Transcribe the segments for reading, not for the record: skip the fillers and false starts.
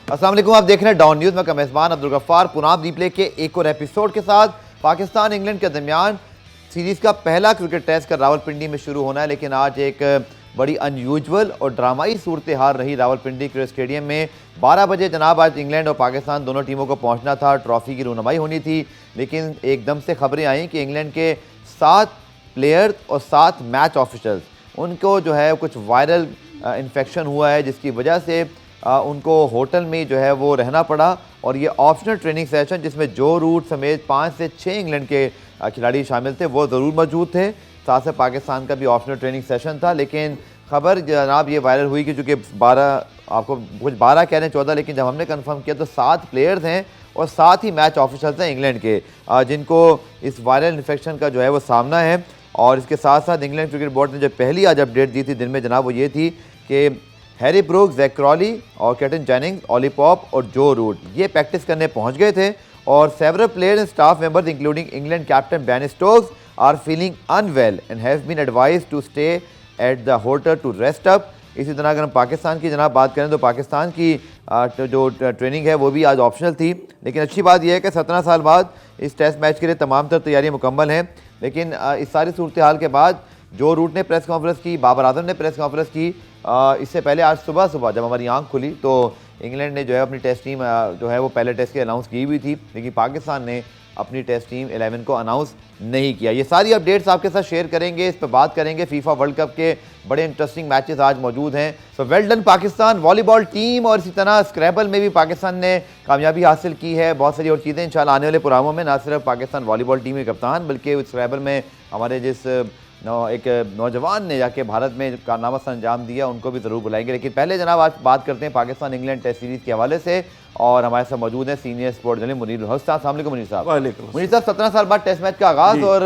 अस्सलाम वालेकुम, आप देख रहे हैं डॉन न्यूज़ में का मेज़बान अब्दुल गफ्फार पुनाब रीप्ले के एक और एपिसोड के साथ। पाकिस्तान इंग्लैंड के दरमियान सीरीज़ का पहला क्रिकेट टेस्ट का रावलपिंडी में शुरू होना है, लेकिन आज एक बड़ी अनयूजुअल और ड्रामाई सूरत हाल रही रावलपिंडी क्रिकेट स्टेडियम में। 12 बजे जनाब आज इंग्लैंड और पाकिस्तान दोनों टीमों को पहुँचना था, ट्रॉफ़ी की रुनमाई होनी थी, लेकिन एकदम से खबरें आई कि इंग्लैंड के 7 प्लेयर्स और 7 मैच ऑफिशल्स उनको जो है कुछ वायरल इन्फेक्शन हुआ है, जिसकी वजह से उनको होटल में जो है वो रहना पड़ा। और ये ऑप्शनल ट्रेनिंग सेशन जिसमें जो रूट समेत 5 से 6 इंग्लैंड के खिलाड़ी शामिल थे वो ज़रूर मौजूद थे, साथ से पाकिस्तान का भी ऑप्शनल ट्रेनिंग सेशन था। लेकिन खबर जनाब ये वायरल हुई कि चूँकि 12 आपको कुछ 12 कह रहे हैं 14, लेकिन जब हमने कंफर्म किया तो 7 प्लेयर्स हैं और 7 ही मैच ऑफिशल्स हैं इंग्लैंड के जिनको इस वायरल इन्फेक्शन का जो है वो सामना है। और इसके साथ साथ इंग्लैंड क्रिकेट बोर्ड ने जो पहली आज अपडेट दी थी दिन में जनाब वो ये थी कि हैरी ब्रूक्स, जैक क्रॉली और कैप्टन जेनिंग्स, ऑली पॉप और जो रूट ये प्रैक्टिस करने पहुंच गए थे। और several players and staff members including England captain Ben Stokes are feeling unwell and have been advised to stay at the hotel to rest up. इसी तरह अगर हम पाकिस्तान की जनाब बात करें तो पाकिस्तान की जो ट्रेनिंग है वो भी आज ऑप्शनल थी, लेकिन अच्छी बात यह है कि 17 साल बाद इस टेस्ट मैच के लिए तमाम तर तैयारियाँ मुकम्मल हैं। लेकिन इस सारी सूरत हाल के बाद जो रूट ने प्रेस कॉन्फ्रेंस की, बाबर आजम ने प्रेस कॉन्फ्रेंस की, इससे पहले आज सुबह जब हमारी आंख खुली तो इंग्लैंड ने जो है अपनी टेस्ट टीम जो है वो पहले टेस्ट की अनाउंस की हुई थी, लेकिन पाकिस्तान ने अपनी टेस्ट टीम 11 को अनाउंस नहीं किया। ये सारी अपडेट्स आपके साथ शेयर करेंगे, इस पर बात करेंगे। फीफा वर्ल्ड कप के बड़े इंटरेस्टिंग मैचेस आज मौजूद हैं। So well done Pakistan volleyball team. और इसी तरह स्क्रैबल में भी पाकिस्तान ने कामयाबी हासिल की है। बहुत सारी और चीज़ें इंशाल्लाह आने वाले प्रोग्रामों में, ना सिर्फ पाकिस्तान वॉलीबॉल टीम के कप्तान बल्कि स्क्रैबल में हमारे जिस एक नौजवान ने जाके भारत में कारनामा से अंजाम दिया उनको भी ज़रूर बुलाएंगे। लेकिन पहले जनाब आज बात करते हैं पाकिस्तान इंग्लैंड टेस्ट सीरीज़ के हवाले से, और हमारे साथ मौजूद हैं सीनियर स्पोर्ट्स जर्नलिस्ट मुनीर साहब। अस्सलाम वालेकुम मुनीर साहब। मुनीर साहब, 17 साल बाद टेस्ट मैच का आगाज़ और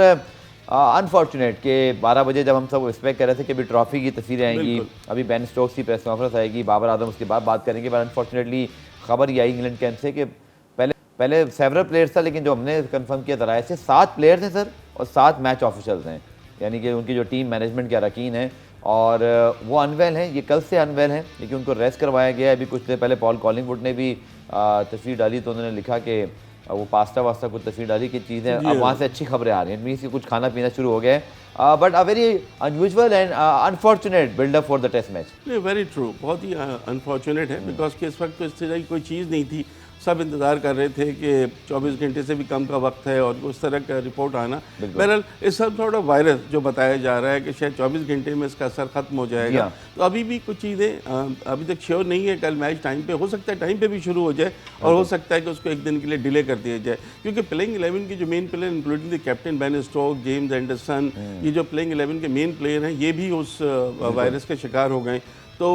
अनफॉर्चुनेट के 12 बजे जब हम सब एक्सपेक्ट कर रहे थे कि अभी ट्रॉफी की तस्वीरें आएंगी, अभी बेन स्टोक्स की प्रेस कॉन्फ्रेंस आएगी, बाबर आजम उसके बाद बात करेंगे, बट अनफॉर्चुनेटली खबर ये आई इंग्लैंड कैंप से कि पहले सेवरल प्लेयर्स था, लेकिन जो हमने कंफर्म किया ज़राए से 7 प्लेयर्स हैं सर और 7 मैच ऑफिशल्स हैं, यानी कि उनकी जो टीम मैनेजमेंट के अरकान हैं और वो अनवेल हैं। ये कल से अनवेल हैं, लेकिन उनको रेस्ट करवाया गया है। अभी कुछ देर पहले पॉल कॉलिंगवुड ने भी तस्वीर डाली तो उन्होंने लिखा कि वो पास्ता वास्ता कुछ तस्वीर डाली की चीज़ें अब वहाँ से अच्छी खबरें आ रही हैं, मीन्स कुछ खाना पीना शुरू हो गया है। But a very unusual and unfortunate buildup for the test match. Very true, बहुत ही अनफॉर्चुनेट है बिकॉज कि इस वक्त तो इस तरह की कोई चीज़ नहीं थी। सब इंतज़ार कर रहे थे कि 24 घंटे से भी कम का वक्त है और उस तरह का रिपोर्ट आना। बहरहाल इस सब थोड़ा वायरस जो बताया जा रहा है कि शायद 24 घंटे में इसका असर ख़त्म हो जाएगा, तो अभी भी कुछ चीज़ें अभी तक श्योर नहीं है। कल मैच टाइम पे हो सकता है, टाइम पे भी शुरू हो जाए और हो सकता है कि उसको एक दिन के लिए डिले कर दिया जाए, क्योंकि प्लेइंग 11 की जो main player including the captain Ben Stokes, James Anderson, ये जो प्लेइंग 11 के मेन प्लेयर हैं ये भी उस वायरस के शिकार हो गए। तो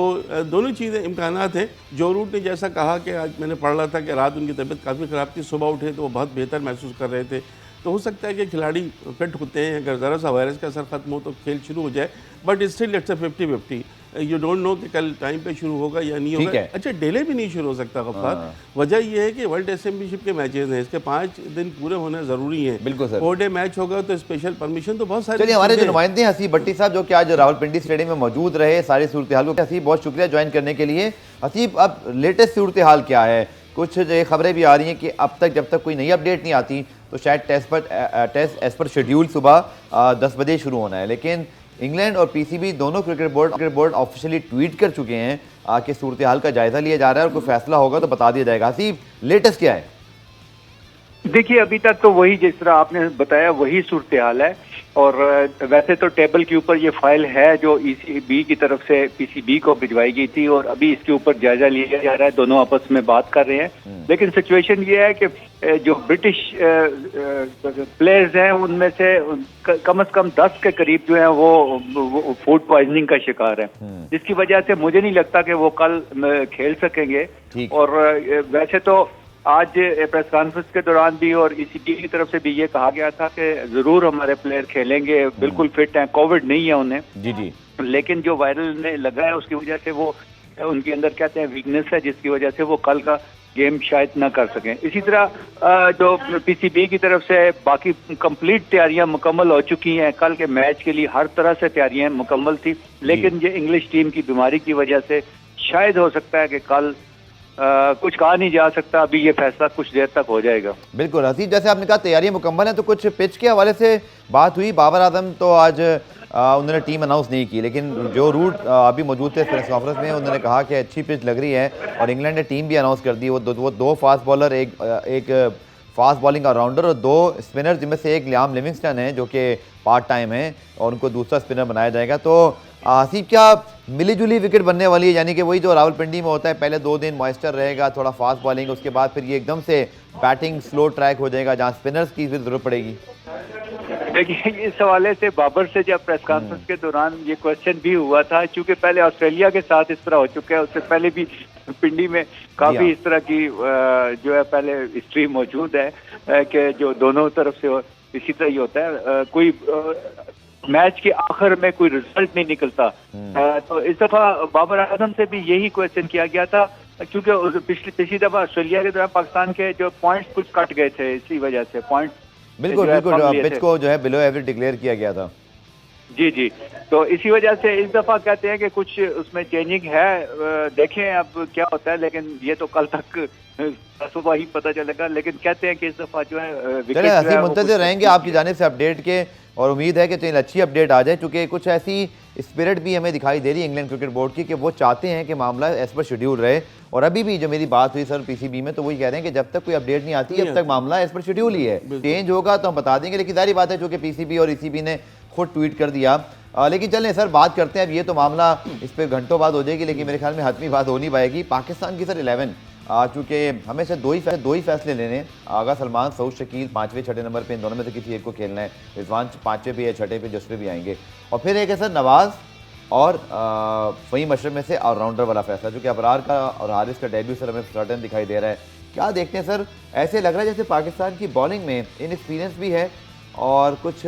दोनों चीज़ें इम्कानात हैं। जो रूट ने जैसा कहा कि आज मैंने पढ़ रहा था कि रात उनकी तबीयत काफ़ी ख़राब थी, सुबह उठे तो वो बहुत बेहतर महसूस कर रहे थे, तो हो सकता है कि खिलाड़ी फिट होते हैं, अगर ज़रा सा वायरस का असर ख़त्म हो तो खेल शुरू हो जाए। But still it's a 50-50, you don't know कि कल टाइम पे शुरू होगा या नहीं होगा। अच्छा, डिले भी नहीं शुरू हो सकता गफ्फार। वजह यह है कि वर्ल्ड चैंपियनशिप के मैचेस हैं, इसके 5 दिन पूरे होना ज़रूरी है। बिल्कुल सर, 4 डे मैच होगा तो स्पेशल परमिशन तो बहुत सारे। चलिए हमारे जो नुमाइंदे हैं हसीब भट्टी साहब जो कि आज रावलपिंडी स्टेडियम में मौजूद रहे, सारी सूरत हाल को हसीब बहुत शुक्रिया ज्वाइन करने के लिए। हसीब, अब लेटेस्ट सूरत हाल क्या है? कुछ खबरें भी आ रही हैं कि अब तक जब तक कोई नई अपडेट नहीं आती तो शायद टेस्ट एज पर शेड्यूल सुबह 10 बजे शुरू होना है, लेकिन इंग्लैंड और पीसीबी दोनों क्रिकेट बोर्ड ऑफिशियली ट्वीट कर चुके हैं कि सूरत हाल का जायजा लिया जा रहा है और कोई फैसला होगा तो बता दिया जाएगा। हसीब, लेटेस्ट क्या है? देखिए, अभी तक तो वही जिस तरह आपने बताया वही सूरत हाल है, और वैसे तो टेबल के ऊपर ये फाइल है जो ईसीबी की तरफ से पीसीबी को भिजवाई गई थी और अभी इसके ऊपर जायजा लिया जा रहा है, दोनों आपस में बात कर रहे हैं। लेकिन सिचुएशन ये है कि जो ब्रिटिश प्लेयर्स हैं उनमें से कम से कम 10 के करीब जो है वो फूड पॉइजनिंग का शिकार है, जिसकी वजह से मुझे नहीं लगता कि वो कल खेल सकेंगे। और वैसे तो आज प्रेस कॉन्फ्रेंस के दौरान भी और ईसीबी की तरफ से भी ये कहा गया था कि जरूर हमारे प्लेयर खेलेंगे, बिल्कुल फिट हैं, कोविड नहीं है उन्हें। जी, लेकिन जो वायरल में लगा है उसकी वजह से वो उनके अंदर कहते हैं वीकनेस है, जिसकी वजह से वो कल का गेम शायद ना कर सकें। इसी तरह जो पीसीबी की तरफ से बाकी कंप्लीट तैयारियां मुकम्मल हो चुकी हैं, कल के मैच के लिए हर तरह से तैयारियां मुकम्मल थी, लेकिन ये इंग्लिश टीम की बीमारी की वजह से शायद हो सकता है कि कल कुछ कहा नहीं जा सकता, अभी ये फैसला कुछ देर तक हो जाएगा। बिल्कुल हसीब, जैसे आपने कहा तैयारियां मुकम्मल हैं, तो कुछ पिच के हवाले से बात हुई। बाबर आजम तो आज उन्होंने टीम अनाउंस नहीं की, लेकिन जो रूट अभी मौजूद थे प्रेस कॉन्फ्रेंस में, उन्होंने कहा कि अच्छी पिच लग रही है और इंग्लैंड ने टीम भी अनाउंस कर दी। वो दो फास्ट बॉलर, एक फास्ट बॉलिंग ऑलराउंडर और 2 स्पिनर, जिनमें से एक लियाम लिविंगस्टन है जो कि पार्ट टाइम है और उनको दूसरा स्पिनर बनाया जाएगा। तो आसिफ, क्या मिली जुली विकेट बनने वाली है, यानी कि वही जो रावलपिंडी में होता है, पहले 2 दिन मॉइस्चर रहेगा, थोड़ा फास्ट बॉलिंग, उसके बाद फिर ये एकदम से बैटिंग स्लो ट्रैक हो जाएगा जहाँ स्पिनर्स की फिर जरूरत पड़ेगी? देखिए, इस हवाले से बाबर से जब प्रेस कॉन्फ्रेंस के दौरान ये क्वेश्चन भी हुआ था, क्योंकि पहले ऑस्ट्रेलिया के साथ इस तरह हो चुका है, उससे पहले भी पिंडी में काफी इस तरह की जो है पहले हिस्ट्री मौजूद है कि जो दोनों तरफ से इसी तरह ही होता है, कोई मैच के आखिर में कोई रिजल्ट नहीं निकलता। तो इस दफा बाबर आजम से भी यही क्वेश्चन किया गया था, क्योंकि पिछली दफा ऑस्ट्रेलिया के दौरान पाकिस्तान के जो पॉइंट्स कुछ कट गए थे, इसी वजह से पॉइंट्स बिल्कुल पिच को जो है बिलो एवरेज डिक्लेयर किया गया था। जी, तो इसी वजह से इस दफा कहते हैं कि कुछ उसमें चेंजिंग है, देखें अब क्या होता है, लेकिन ये तो कल तक सुबह ही पता चलेगा। लेकिन कहते हैं कि इस दफा जो है विकेट मुंतज़िर रहेंगे आपकी जानिब से अपडेट के, और उम्मीद है कि चलिए अच्छी अपडेट आ जाए, क्योंकि कुछ ऐसी स्पिरिट भी हमें दिखाई दे रही है इंग्लैंड क्रिकेट बोर्ड की कि वो चाहते हैं कि मामला एज पर शेड्यूल रहे। और अभी भी जो मेरी बात हुई सर पीसीबी में, तो वही कह रहे हैं कि जब तक कोई अपडेट नहीं आती अब तक मामला एज पर शेड्यूल ही है, चेंज होगा तो हम बता देंगे। लेकिन सारी बात है जो कि पीसीबी और ईसीबी ने खुद ट्वीट कर दिया। लेकिन चलें सर बात करते हैं, अब ये तो मामला इस पर घंटों बाद हो जाएगी, लेकिन मेरे ख्याल में हतमी बात हो नहीं पाएगी। पाकिस्तान की सर 11 चूँकि हमें से दो ही फैसले लेने, आगा सलमान, सऊद शकील 5वें 6ठे नंबर पे, इन दोनों में से किसी एक को खेलना है। रिजवान 5वें पे या 6ठे पे, जसवे भी आएंगे। और फिर एक है सर नवाज और फ़हीम अशरफ में से ऑलराउंडर वाला फैसला, जो कि अबरार का और हारिस का डेब्यू सर हमें सर्टन दिखाई दे रहा है। क्या देखते हैं सर, ऐसे लग रहा है जैसे पाकिस्तान की बॉलिंग में इनएक्सपीरियंस भी है, और कुछ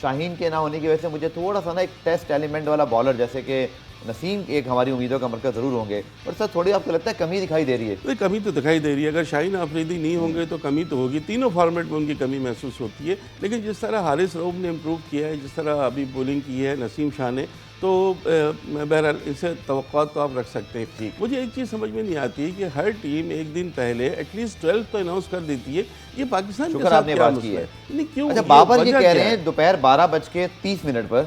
शाहीन के ना होने की वजह से मुझे थोड़ा सा ना एक टेस्ट एलिमेंट वाला बॉलर जैसे कि नसीम एक हमारी उम्मीदों का मरकज़ ज़रूर होंगे, पर सर थोड़ी आपको लगता है कमी दिखाई दे रही है? कमी तो दिखाई दे रही है, अगर शाहीन अफरीदी नहीं होंगे तो कमी तो होगी, तीनों फॉर्मेट में उनकी कमी महसूस होती है। लेकिन जिस तरह हारिस रऊफ ने इम्प्रूव किया है, जिस तरह अभी बॉलिंग की है नसीम शाह ने, तो बहरहाल इनसे तवक्कुआत तो आप रख सकते हैं। मुझे एक चीज़ समझ में नहीं आती है कि हर टीम एक दिन पहले एटलीस्ट 12 तो अनाउंस कर देती है। ये पाकिस्तान के साथ क्या मसला है? नहीं क्यों? अच्छा, बाबर ये कह रहे हैं दोपहर 12:30 पर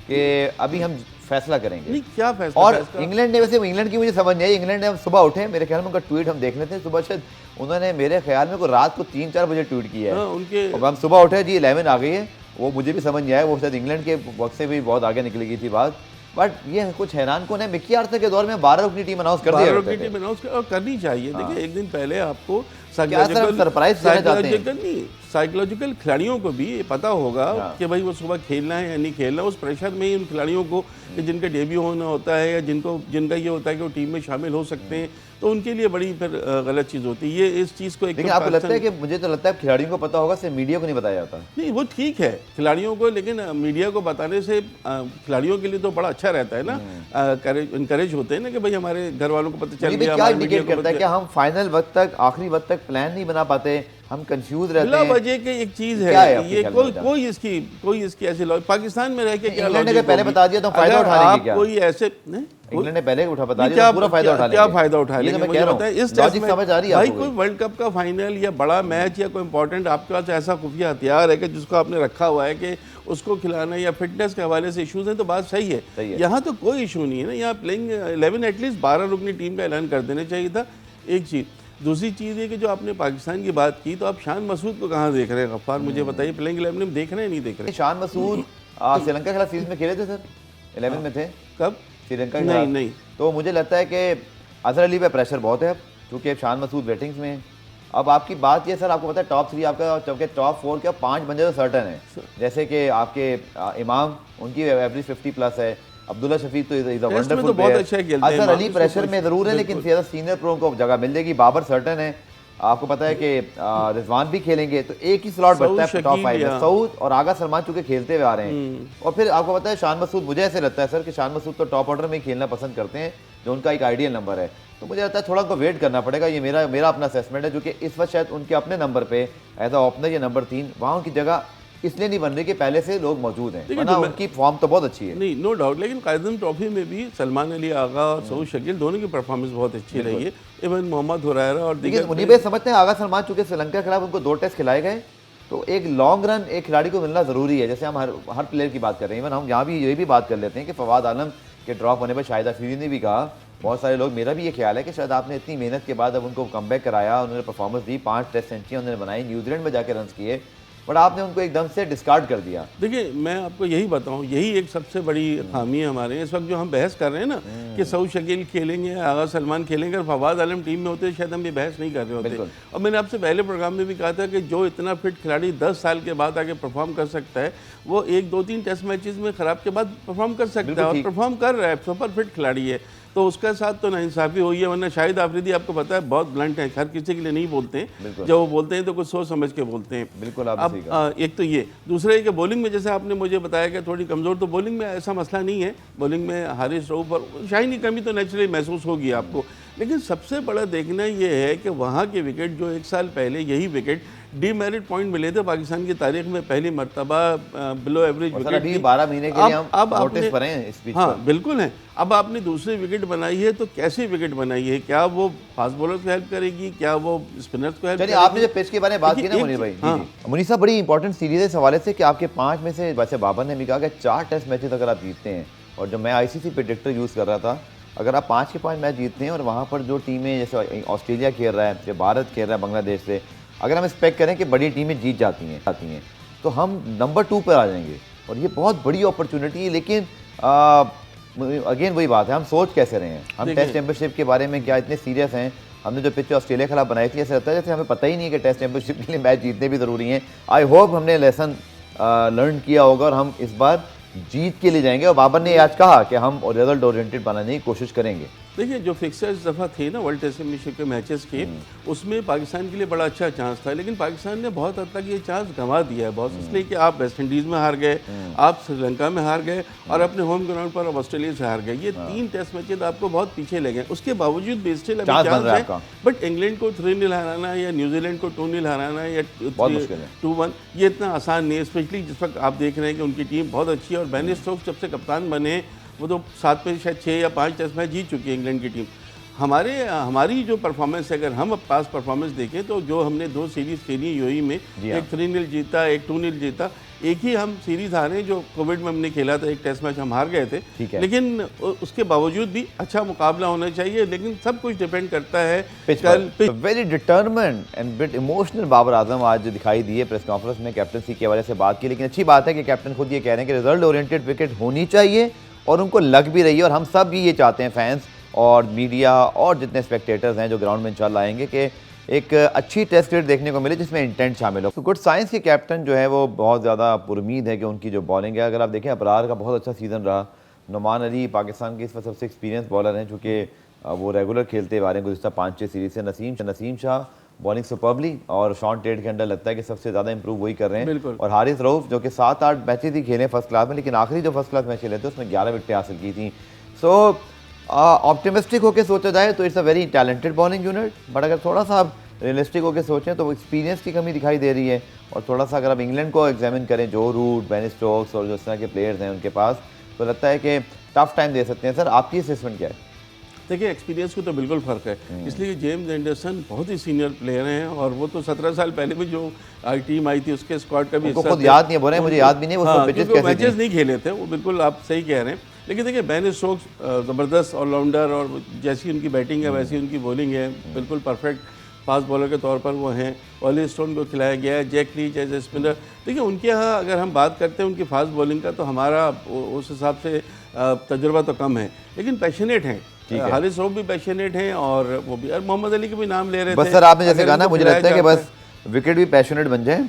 कि अभी हम फैसला करेंगे। नहीं, क्या फैसला? और इंग्लैंड ने, वैसे इंग्लैंड की मुझे समझ नहीं आई, इंग्लैंड ने हम सुबह उठे, मेरे ख्याल में उनका ट्वीट हम देख लेते हैं सुबह, शायद उन्होंने मेरे ख्याल में को रात को 3-4 बजे ट्वीट किया है। उनके हम सुबह उठे जी 11 आ गई है, वो मुझे भी समझ नहीं आया, वो शायद इंग्लैंड के वक्त से भी बहुत आगे निकली गई थी बात। बट ये कुछ हैरान कौन है, मिकी आर्थर के दौर में 12 रुकनी टीम अनाउंस कर दिया, 12 रुकनी टीम अनाउंस करनी चाहिए। देखिए एक दिन पहले आपको साइकोलॉजिकल खिलाड़ियों को भी ये पता होगा कि भाई वो सुबह खेलना है या नहीं खेलना। उस प्रेशर में ही उन खिलाड़ियों को कि जिनका डेब्यू होना होता है या जिनका ये होता है कि वो टीम में शामिल हो सकते हैं, तो उनके लिए बड़ी फिर गलत चीज़ होती है। ये इस चीज़ को एक, आपको लगता है कि मुझे तो लगता है खिलाड़ियों को पता होगा, सिर्फ मीडिया को नहीं बताया जाता? नहीं, वो ठीक है खिलाड़ियों को, लेकिन मीडिया को बताने से खिलाड़ियों के लिए तो बड़ा अच्छा रहता है ना, इनकरेज होते हैं ना कि भाई हमारे घर वालों को पता चल गया। क्या इंडिकेट करता है कि हम फाइनल वक्त तक, आखिरी वक्त तक प्लान नहीं बना पाते, हम कंफ्यूज रहते हैं? वजह के एक चीज़ है, ये कोई इसकी ऐसी पाकिस्तान में रह के क्या इंग्लैंड ने पहले बता दिया तो फायदा उठा लेंगे क्या? कोई ऐसे इंग्लैंड ने पहले बता दिया पूरा फायदा उठा लेंगे। क्या फायदा उठा लेंगे मुझे बताएं। इस टेस्ट में समझ आ रही है भाई, कोई वर्ल्ड कप का फाइनल या बड़ा मैच या कोई इंपॉर्टेंट आपके पास ऐसा खुफिया हथियार है कि जिसको आपने रखा हुआ है कि उसको खिलाना, या फिटनेस के हवाले से इशूज़ हैं, तो बात सही है। यहाँ तो कोई इशू नहीं है ना, यहाँ प्लेइंग 11 एटलीस्ट 12 रुकनी टीम का ऐलान कर देना चाहिए था। एक चीज़, दूसरी चीज़ है कि जो आपने पाकिस्तान की बात की, तो आप शान मसूद को कहाँ देख रहे हैं? गफ्फार मुझे बताइए, प्लेइंग 11 में देख रहे हैं नहीं देख रहे? शान मसूद श्रीलंका के खिलाफ सीरीज में खेले थे सर, 11 में थे। कब? श्रीलंका के खिलाफ नहीं। तो मुझे लगता है कि अजहर अली पे प्रेशर बहुत है, क्योंकि शान मसूद वेटिंग्स में है। अब आपकी बात ये सर, आपको पता है टॉप 3 आपका, जबकि टॉप 4 के 5 बंदे तो सर्टन है, जैसे कि आपके इमाम, उनकी एवरेज 50+ है, अब्दुल्ला शफीक तो is a wonderful player, Azhar Ali pressure में ज़रूर है, लेकिन ज़्यादा सीनियर प्रो को जगह मिल जाएगी। बाबर सर्टन है, आपको पता है कि रिजवान भी खेलेंगे, तो एक ही स्लॉट बचता है टॉप 5 में, सऊद और आगा सलमान चूंकि खेलते हुए आ रहे हैं। और फिर आपको पता है शान मसूद, मुझे ऐसे लगता है सर कि शान मसूद तो टॉप ऑर्डर में ही खेलना पसंद करते हैं, जो उनका एक आइडियल नंबर है। तो मुझे लगता है थोड़ा उनको वेट करना पड़ेगा, ये मेरा अपना असेसमेंट है, जो कि इस वक्त शायद उनके अपने नंबर पे एज अ ओपनर या नंबर 3 वहाँ उनकी जगह इसलिए नहीं बन रही कि पहले से लोग मौजूद हैं, देखिए, वरना तो मैं- उनकी फॉर्म तो बहुत अच्छी है। नहीं, नो डाउट, लेकिन कायदम ट्रॉफी में भी सलमान अली आगा और सऊद शकील दोनों की परफॉर्मेंस बहुत अच्छी रही है। इवन मोहम्मद हुरैरा और लेकिन दीगर मुनीब भाई समझते हैं आगा सलमान चूंकि श्रीलंका के खिलाफ उनको 2 टेस्ट खिलाए गए, तो एक लॉन्ग रन एक खिलाड़ी को मिलना जरूरी है। जैसे हम हर प्लेयर की बात कर रहे हैं, इवन हम यहाँ भी ये भी बात कर लेते हैं कि फवाद आलम के ड्रॉप होने पर शाहिद अफरीदी ने भी कहा, बहुत सारे लोग, मेरा भी ये ख्याल है कि शायद आपने इतनी मेहनत के बाद अब उनको कमबैक कराया, उन्होंने परफॉर्मेंस दी, 5 टेस्ट सेंचुरी उन्होंने बनाई, न्यूजीलैंड में जाकर रन किए, बट आपने उनको एकदम से डिस्कार्ड कर दिया। देखिए, मैं आपको यही बताऊं, यही एक सबसे बड़ी खामी है हमारे इस वक्त जो हम बहस कर रहे हैं ना कि सऊद शकील खेलेंगे, आगा सलमान खेलेंगे, और फवाद आलम टीम में होते शायद हम ये बहस नहीं कर रहे होते। और मैंने आपसे पहले प्रोग्राम में भी कहा था कि जो इतना फिट खिलाड़ी 10 साल के बाद आके परफॉर्म कर सकता है, वो 1, 2, 3 टेस्ट मैचेस में खराब के बाद परफॉर्म कर सकता है, और परफॉर्म कर रहा है, सुपर फिट खिलाड़ी है, तो उसके साथ तो नाइंसाफ़ी हुई है। वरना शाहिद अफरीदी आपको पता है बहुत ब्लंट है, हर किसी के लिए नहीं बोलते हैं, जब वो बोलते हैं तो कुछ सोच समझ के बोलते हैं। बिल्कुल, अब एक तो ये, दूसरा कि बॉलिंग में जैसे आपने मुझे बताया कि थोड़ी कमज़ोर, तो बॉलिंग में ऐसा मसला नहीं है। बॉलिंग में हारिस रऊफ और शाहीन की कमी तो नेचुरली महसूस होगी आपको, लेकिन सबसे बड़ा देखना ये है कि वहाँ के विकेट जो 1 साल पहले यही विकेट डीमेरिट पॉइंट मिले थे पाकिस्तान की तारीख में पहली मरतबा बिलो एवरेज विकेट। अभी 12 महीने के लिए हम नोटिस पर हैं इस बीच। हाँ बिल्कुल है। अब आपने दूसरी विकेट बनाई है, तो कैसी विकेट बनाई है? क्या वो फास्ट बॉलर को हेल्प करेगी, क्या वो स्पिनर्स को हेल्प करेगी? आपने जो पिच के बारे में बात की ना मुनीर भाई, मुनीर साहब, बड़ी इंपॉर्टेंट सीरीज है इस हवाले से कि आपके 5 में से, वैसे बाबर ने भी कहा कि 4 टेस्ट मैचेस अगर आप जीतते हैं, और जब मैं आईसीसी प्रेडिक्टर यूज़ कर रहा था, अगर आप 5 के 5 मैच जीतते हैं और वहाँ पर जो टीमें जैसे ऑस्ट्रेलिया खेल रहा है, जो भारत खेल रहा है बांग्लादेश से, अगर हम एक्सपेक्ट करें कि बड़ी टीमें जीत जाती हैं तो हम नंबर 2 पर आ जाएंगे, और ये बहुत बड़ी अपॉर्चुनिटी है। लेकिन अगेन वही बात है, हम सोच कैसे रहे हैं? हम टेस्ट चैंपियनशिप के बारे में क्या इतने सीरियस हैं? हमने जो पिच ऑस्ट्रेलिया के खिलाफ बनाई थी, ऐसा लगता है जैसे हमें पता ही नहीं है कि टेस्ट चैंपियनशिप के लिए मैच जीतने भी ज़रूरी हैं। आई होप हमने लेसन लर्न किया होगा और हम इस बार जीत के लिए जाएंगे। और बाबर ने आज कहा कि हम रिजल्ट ओरिएंटेड बनाने की कोशिश करेंगे। देखिए, जो फिक्सर इस दफ़ा थे ना वर्ल्ड टेस्ट चैंपियनशिप के मैचेस के, उसमें पाकिस्तान के लिए बड़ा अच्छा चांस था, लेकिन पाकिस्तान ने बहुत हद तक ये चांस गंवा दिया है। बहुत इसलिए कि आप वेस्ट इंडीज़ में हार गए, आप श्रीलंका में हार गए, और अपने होम ग्राउंड पर आप ऑस्ट्रेलिया से हार गए। ये 3 टेस्ट मैचेस आपको बहुत पीछे ले गए। उसके बावजूद भी स्टिल अभी चांस है, बट इंग्लैंड को 3-0 हराना या न्यूजीलैंड को 2-0 हराना या 2-1, ये इतना आसान नहीं है। स्पेशली जिस वक्त आप देख रहे हैं कि उनकी टीम बहुत अच्छी है, और बेन स्टोक्स जब से कप्तान बने, वो तो 7 में शायद 6 या 5 टेस्ट मैच जीत चुकी है इंग्लैंड की टीम। हमारी जो परफॉर्मेंस है, अगर हम पास परफॉर्मेंस देखें, तो जो हमने 2 सीरीज़ खेली यूएई में, एक 3-0 जीता, एक 2-0 जीता, एक ही हम सीरीज़ हारे जो कोविड में हमने खेला था, एक टेस्ट मैच हम हार गए थे। लेकिन उसके बावजूद भी अच्छा मुकाबला होना चाहिए, लेकिन सब कुछ डिपेंड करता है कल। Very determined and bit emotional Babar Azam आज दिखाई दिए प्रेस कॉन्फ्रेंस में, कैप्टनसी के हवाले से बात की। लेकिन अच्छी बात है कि कैप्टन खुद ये कह रहे हैं कि रिजल्ट ओरिएंटेड विकेट होनी चाहिए, और उनको लग भी रही है, और हम सब भी ये चाहते हैं, फैंस और मीडिया और जितने स्पेक्टेटर्स हैं जो ग्राउंड में इंशाल्लाह आएंगे, कि एक अच्छी टेस्ट क्रिकेट देखने को मिले जिसमें इंटेंट शामिल हो। तो गुड साइंस के कैप्टन जो है वो बहुत ज़्यादा पुरुमीद है कि उनकी जो बॉलिंग है, अगर आप देखें अबरार का बहुत अच्छा सीज़न रहा। नुमान अली पाकिस्तान के इस वक्त सबसे एक्सपीरियंस बॉलर हैं, चूँकि वो रेगुलर खेलते हुए आ रहे हैं गुज़िश्ता 5-6 सीरीज़ से। नसीम शाह बॉलिंग सुपर्बली, और शॉन टेट के अंदर लगता है कि सबसे ज़्यादा इंप्रूव वही कर रहे हैं। और हारिस रऊफ जो कि 7-8 मैचेज ही खेले फर्स्ट क्लास में, लेकिन आखिरी जो फर्स्ट क्लास मैच खेले थे उसमें 11 विकेटें हासिल की थी। सो ऑप्टिमिस्टिक होकर सोचा जाए तो it's a very talented bowling unit, but अगर थोड़ा सा आप रियलिस्टिक होकर सोचें तो एक्सपीरियंस की कमी दिखाई दे रही है। और थोड़ा सा अगर आप इंग्लैंड को एग्जामिन करें, जो रूट, बेन स्टोक्स और जो इस तरह के प्लेयर्स हैं उनके पास, तो लगता है कि टफ टाइम दे सकते हैं। सर, आपकी असेसमेंट क्या है? देखिए, एक्सपीरियंस को तो बिल्कुल फ़र्क है, इसलिए जेम्स एंडरसन बहुत ही सीनियर प्लेयर हैं, और वो तो 17 साल पहले भी जो टीम आई थी उसके स्क्वाड का भी हिस्सा खुद याद नहीं है, बोल रहे हैं मुझे याद भी नहीं, वो मैचेस नहीं खेले थे, वो बिल्कुल आप सही कह रहे हैं। लेकिन देखिए, बेन स्टोक्स ज़बरदस्त ऑलराउंडर, और जैसी उनकी बैटिंग है वैसी उनकी बॉलिंग है, बिल्कुल परफेक्ट फास्ट बॉलर के तौर पर वो हैं। ऑली स्टोन को खिलाया गया है, Jack Leach as a spinner. देखिए, उनके यहाँ अगर हम बात करते हैं उनकी फास्ट बॉलिंग का, तो हमारा उस हिसाब से तजुर्बा तो कम है, लेकिन पैशनेट हैं। हारिस रऊफ भी पैशनेट हैं, और वो भी, और मोहम्मद अली के भी नाम ले रहे थे। बस सर, आपने जैसे कहा ना, मुझे लगता है कि बस विकेट भी पैशनेट बन जाए।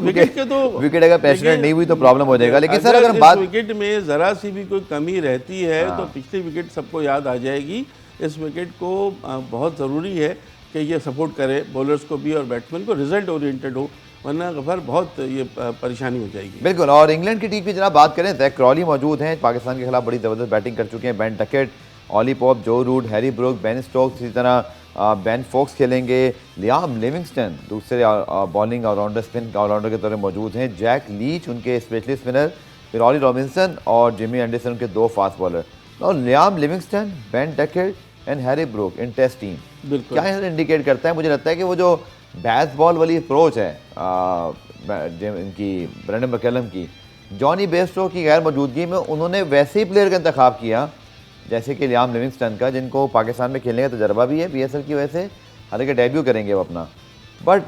विकेट के तो विकेट अगर पैशनेट नहीं हुई तो प्रॉब्लम हो जाएगा। लेकिन सर, अगर बात विकेट में ज़रा सी भी कोई कमी रहती है तो पिछली विकेट सबको याद आ जाएगी। इस विकेट को बहुत ज़रूरी है कि ये सपोर्ट करे बॉलर्स को भी और बैट्समैन को, रिजल्ट ओरिएंटेड हो, वरना गफर बहुत ये परेशानी हो जाएगी। बिल्कुल। और इंग्लैंड की टीम की जनाब बात करें, जैक क्रॉली मौजूद हैं, पाकिस्तान के खिलाफ बड़ी ज़बरदस्त बैटिंग कर चुके हैं। Ben Duckett, Ollie Pope, Joe Root, Harry Brook, Ben Stokes, इसी तरह बेन फोक्स खेलेंगे, लियाम लिविंगस्टन दूसरे बॉलिंग ऑलराउंडर, स्पिन ऑलराउंडर के तौर पर मौजूद हैं, जैक लीच उनके स्पेशलिस्ट स्पिनर, फिर ऑली रॉबिन्सन और जिमी एंडरसन के 2 फास्ट बॉलर। और Liam Livingstone, Ben Duckett and Harry Brook in test team. क्या यह इंडिकेट करता है? मुझे लगता है कि वो जो बैस बॉल वाली अप्रोच है इनकी ब्रेंडन मैकलम की, जॉनी बेयरस्टो की गैर मौजूदगी में उन्होंने वैसे ही प्लेयर का इंतखाब किया जैसे कि लियाम लिविंगस्टन का, जिनको पाकिस्तान में खेलने का तजर्बा भी है बीएसएल की वजह से, हालांकि डेब्यू करेंगे वो अपना। But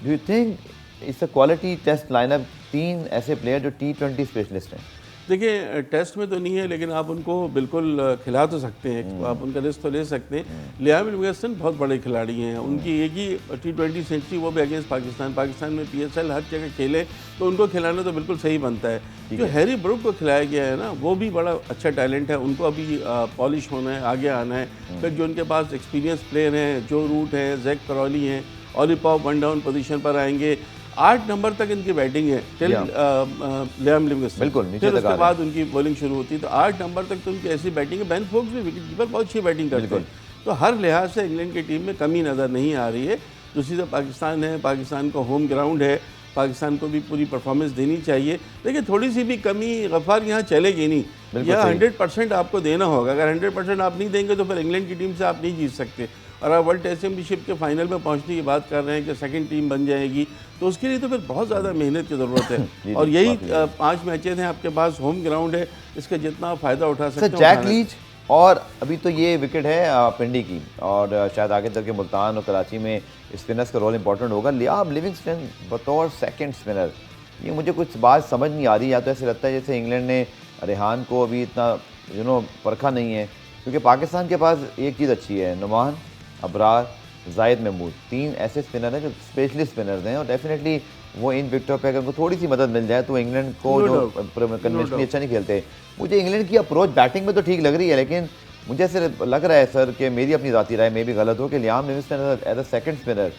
do you think it's a quality test lineup, 3 ऐसे प्लेयर जो T20 स्पेशलिस्ट हैं? देखिए टेस्ट में तो नहीं है, लेकिन आप उनको बिल्कुल खिला तो सकते हैं, आप उनका रिस्क तो ले सकते हैं। लियाम लिविंगस्टन बहुत बड़े खिलाड़ी हैं, उनकी एक ही T20 सेंचुरी, वो भी अगेंस्ट पाकिस्तान। पाकिस्तान में PSL हर जगह खेले तो उनको खिलाना तो बिल्कुल सही बनता है। जो हैरी ब्रूक को खिलाया गया है ना, वो भी बड़ा अच्छा टैलेंट है, उनको अभी पॉलिश होना है, आगे आना है। फिर जो उनके पास एक्सपीरियंस प्लेयर हैं, जो रूट हैं, जैक करॉली हैं, ऑली पॉप 1 डाउन पोजीशन पर आएंगे। 8 नंबर तक इनकी बैटिंग है टिल लियाम लिविंगस्टन, बिल्कुल फिर उसके बाद उनकी बॉलिंग शुरू होती है। तो 8 नंबर तक तो उनकी ऐसी बैटिंग है। बेन फोक्स भी विकेट कीपर बहुत अच्छी बैटिंग करते हैं। तो हर लिहाज से इंग्लैंड की टीम में कमी नज़र नहीं आ रही है। दूसरी तरफ पाकिस्तान है, पाकिस्तान का होम ग्राउंड है, पाकिस्तान को भी पूरी परफॉर्मेंस देनी चाहिए। लेकिन थोड़ी सी भी कमी गफ्फार यहाँ चलेगी नहीं, यह 100% आपको देना होगा। अगर 100% आप नहीं देंगे तो फिर इंग्लैंड की टीम से आप नहीं जीत सकते। और आप वर्ल्ड टेस्ट चैम्पियनशिप के फाइनल में पहुंचने की बात कर रहे हैं कि सेकंड टीम बन जाएगी, तो उसके लिए तो फिर बहुत ज़्यादा मेहनत की ज़रूरत है। और यही 5 मैचेस हैं आपके पास, होम ग्राउंड है, इसका जितना फ़ायदा उठा सकते हैं। जैक लीच, और अभी तो ये विकेट है पिंडी की, और शायद आगे चल के मुल्तान और कराची में स्पिनर्स का रोल इंपॉर्टेंट होगा। लियाम लिविंगस्टन बतौर सेकंड स्पिनर, ये मुझे कुछ बात समझ नहीं आ रही। या तो ऐसे लगता है जैसे इंग्लैंड ने रेहान को अभी इतना परखा नहीं है, क्योंकि पाकिस्तान के पास एक चीज़ अच्छी है, नुमान, अबरार, जाहिद महमूद, 3 ऐसे स्पिनर हैं जो स्पेशलिस्ट स्पिनर्स हैं, और डेफिनेटली वो इन विकेटों पे अगर उनको थोड़ी सी मदद मिल जाए तो इंग्लैंड को जो कन्वेंशनली अच्छा नहीं खेलते। मुझे इंग्लैंड की अप्रोच बैटिंग में तो ठीक लग रही है, लेकिन मुझे ऐसे लग रहा है सर कि मेरी अपनी ज़ाती राय में भी गलत हो कि Liam Livingstone as a second spinner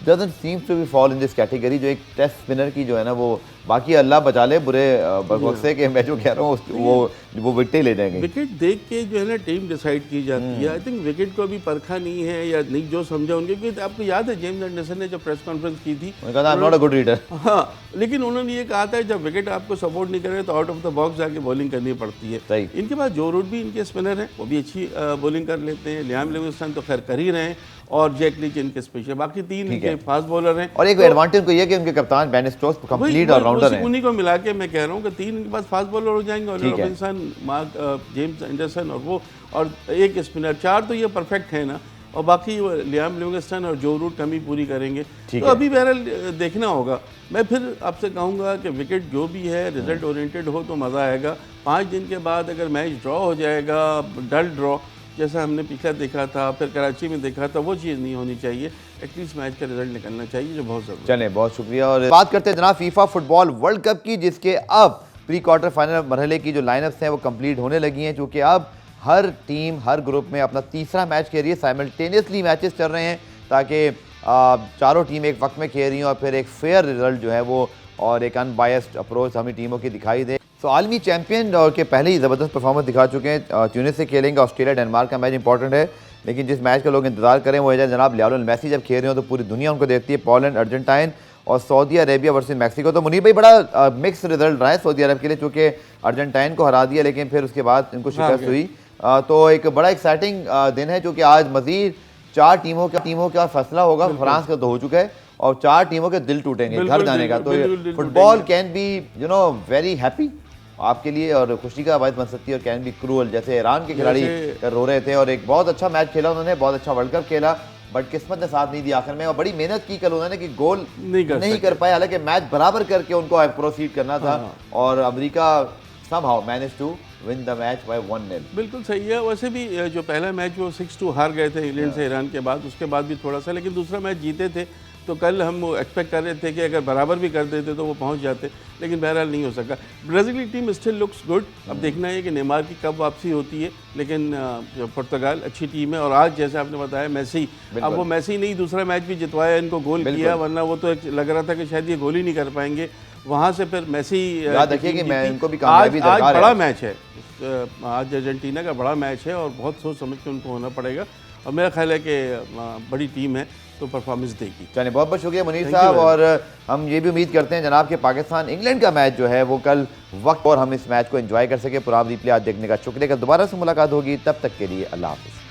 doesn't seem to be fall in this category, जो एक टेस्ट स्पिनर की जो है ना, वो बाकी अल्लाह बचा ले बुरे वक्त से, कि मैं जो कह रहा हूँ वो विकेट ले जाएंगे। विकेट देख के जो है ना टीम डिसाइड की जाती है। आई थिंक विकेट को अभी परखा नहीं है या नहीं जो समझा उनके, क्योंकि आपको याद है जेम्स एंडरसन ने जब प्रेस कॉन्फ्रेंस की थी, I am not a good reader. हाँ, लेकिन उन्होंने ये कहा था जब विकेट आपको सपोर्ट नहीं करे तो आउट ऑफ द बॉक्स जाके बॉलिंग करनी पड़ती है। इनके पास जो रूट भी इनके स्पिनर हैं, वो भी अच्छी बॉलिंग कर लेते हैं। लियाम लिविंगस्टन तो खैर कर ही रहे हैं, और जैक लीच इनके स्पेशल, बाकी 3 इनके फास्ट बॉलर हैं। और एक एडवांटेज को ये कि उनके कप्तान बेन स्टोक्स कंप्लीट ऑलराउंडर हैं। उन्हीं को मिला के मैं कह रहा हूँ कि 3 इनके पास फास्ट बॉलर हो जाएंगे, और रॉबिन्सन, मार्क, जेम्स एंडरसन और वो, और एक स्पिनर, 4 तो ये परफेक्ट है ना, और बाकी लियाम लिविंगस्टन और जो रूट कमी पूरी करेंगे। तो अभी बहरहाल देखना होगा। मैं फिर आपसे कहूँगा कि विकेट जो भी है रिजल्ट ओरिएंटेड हो तो मज़ा आएगा। 5 दिन के बाद अगर मैच ड्रॉ हो जाएगा, डल ड्रॉ जैसा हमने पिछला देखा था, फिर कराची में देखा था, वो चीज़ नहीं होनी चाहिए। एटलीस्ट मैच का रिजल्ट निकलना चाहिए, जो बहुत ज़रूरी है। चलें, बहुत शुक्रिया। और बात करते हैं जनाब फीफा फुटबॉल वर्ल्ड कप की, जिसके अब प्री क्वार्टर फाइनल मरहले की जो लाइनअप्स हैं वो कंप्लीट होने लगी हैं, क्योंकि अब हर टीम हर ग्रुप में अपना तीसरा मैच खेल रही है। साइमल्टेनियसली मैचेस चल रहे हैं ताकि चारों टीम एक वक्त में खेल रही हैं, और फिर एक फेयर रिजल्ट जो है वो और एक अनबायस्ड अप्रोच हमें टीमों की दिखाई दे। तो आलमी चैंपियन और के पहले ही ज़बरदस्त परफॉर्मेंस दिखा चुके हैं। ट्यूनिस से खेलेंगे, ऑस्ट्रेलिया डेनमार्क का मैच इंपॉर्टेंट है, लेकिन जिस मैच का लोग इंतजार करें वो है जनाब लियोनेल मेसी जब खेल रहे हो तो पूरी दुनिया उनको देखती है। पोलैंड, अर्जेंटाइन और सऊदी अरेबिया वर्सेस मैक्सिको। तो मुनीर भाई, बड़ा मिक्स रिजल्ट रहा है सऊदी अरब के लिए, चूँकि अर्जेंटाइन को हरा दिया लेकिन फिर उसके बाद इनको शिकस्त हुई। तो एक बड़ा एक्साइटिंग दिन है, क्योंकि आज मजीद 4 टीमों का फैसला होगा। फ्रांस का तो हो चुका है, और 4 टीमों के दिल टूटेंगे घर जाने का। तो football can be very happy आपके लिए, और खुशी का बात बन सकती है, और कैन बी क्रूअल, जैसे ईरान के खिलाड़ी रो रहे थे। और एक बहुत अच्छा मैच खेला उन्होंने, बहुत अच्छा वर्ल्ड कप खेला, बट किस्मत ने साथ नहीं दी आखिर में, और बड़ी मेहनत की कल उन्होंने कि गोल नहीं कर पाए। हालांकि मैच बराबर करके उनको प्रोसीड करना था, और America somehow managed to win the match by 1-0। बिल्कुल सही है। वैसे भी जो पहला मैच वो 6-2 हार गए थे इंग्लैंड से ईरान के बाद, उसके बाद भी थोड़ा सा, लेकिन दूसरा मैच जीते थे। तो कल हम एक्सपेक्ट कर रहे थे कि अगर बराबर भी कर देते तो वो पहुंच जाते, लेकिन बहरहाल नहीं हो सका। ब्राज़ील की टीम स्टिल लुक्स गुड। अब देखना है कि नेमार की कब वापसी होती है, लेकिन पुर्तगाल अच्छी टीम है। और आज जैसे आपने बताया मेसी, अब वो मेसी नहीं, दूसरा मैच भी जितवाया, इनको गोल किया, वरना वो तो लग रहा था कि शायद ये गोल ही नहीं कर पाएंगे। वहाँ से फिर मेसी याद रखिए कि मैं इनको भी कामयाबी आज दरकार है। बड़ा मैच है, आज अर्जेंटीना का बड़ा मैच है और बहुत सोच समझ के उनको होना पड़ेगा और मेरा ख्याल है कि बड़ी टीम है तो परफॉर्मेंस देगी। चलिए बहुत बहुत शुक्रिया मुनीर Thank you साहब, very और हम ये भी उम्मीद करते हैं जनाब कि पाकिस्तान इंग्लैंड का मैच जो है वो कल वक्त और हम इस मैच को एंजॉय कर सके। पुराना रिप्ले आज देखने का शुक्रिया। कल दोबारा से मुलाकात होगी, तब तक के लिए अल्लाह हाफिज़।